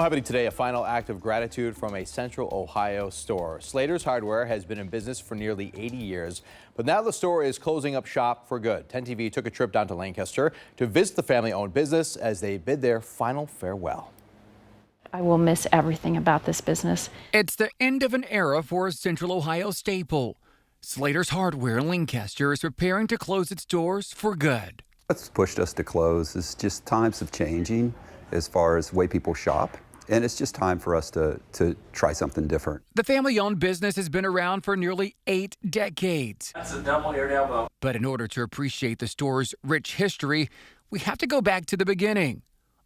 Happening today, a final act of gratitude from a Central Ohio store. Slater's Hardware has been in business for nearly 80 years, but now the store is closing up shop for good. 10 TV took a trip down to Lancaster to visit the family-owned business as they bid their final farewell. I will miss everything about this business. It's the end of an era for a Central Ohio staple. Slater's Hardware in Lancaster is preparing to close its doors for good. What's pushed us to close is just times of changing as far as the way people shop. And it's just time for us to try something different. The family-owned business has been around for nearly 8 decades. That's a double eared elbow. But in order to appreciate the store's rich history, we have to go back to the beginning.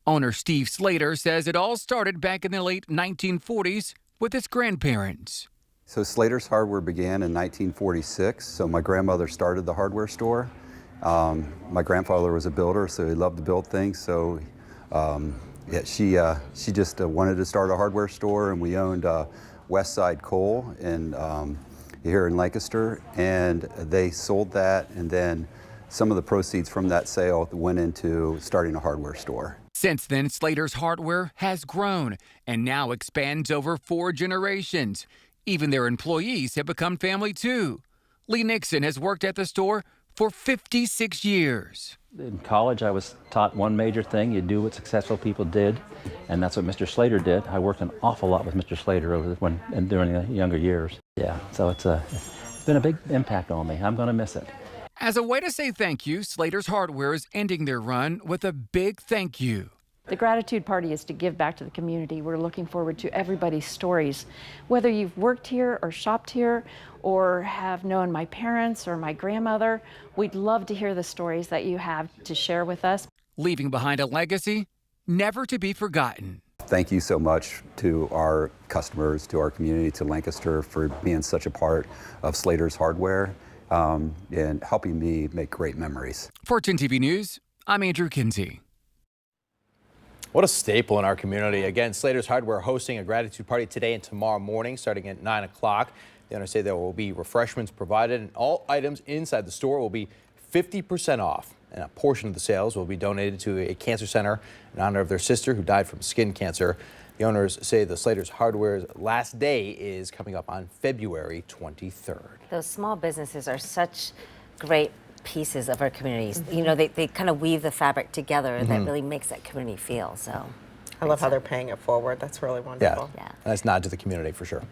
Owner Steve Slater says it all started back in the late 1940s with his grandparents. So Slater's Hardware began in 1946. So my grandmother started the hardware store. My grandfather was a builder, so he loved to build things. So yeah, she just wanted to start a hardware store, and we owned West Side Coal here in Lancaster, and they sold that, and then some of the proceeds from that sale went into starting a hardware store. Since then, Slater's Hardware has grown and now expands over 4 generations. Even their employees have become family too. Lee Nixon has worked at the store for 56 years. In college, I was taught one major thing: you do what successful people did, and that's what Mr. Slater did. I worked an awful lot with Mr. Slater during the younger years. Yeah, so it's been a big impact on me. I'm going to miss it. As a way to say thank you, Slater's Hardware is ending their run with a big thank you. The gratitude party is to give back to the community. We're looking forward to everybody's stories. Whether you've worked here or shopped here or have known my parents or my grandmother, we'd love to hear the stories that you have to share with us. Leaving behind a legacy never to be forgotten. Thank you so much to our customers, to our community, to Lancaster for being such a part of Slater's Hardware and helping me make great memories. For 10 TV News, I'm Andrew Kinsey. What a staple in our community. Again, Slater's Hardware hosting a gratitude party today and tomorrow morning starting at 9 o'clock. The owners say there will be refreshments provided, and all items inside the store will be 50% off. And a portion of the sales will be donated to a cancer center in honor of their sister who died from skin cancer. The owners say the Slater's Hardware's last day is coming up on February 23rd. Those small businesses are such great pieces of our communities. You know, they kind of weave the fabric together that really makes that community feel. So I love how they're paying it forward. That's really wonderful. Yeah. That's nod to the community for sure.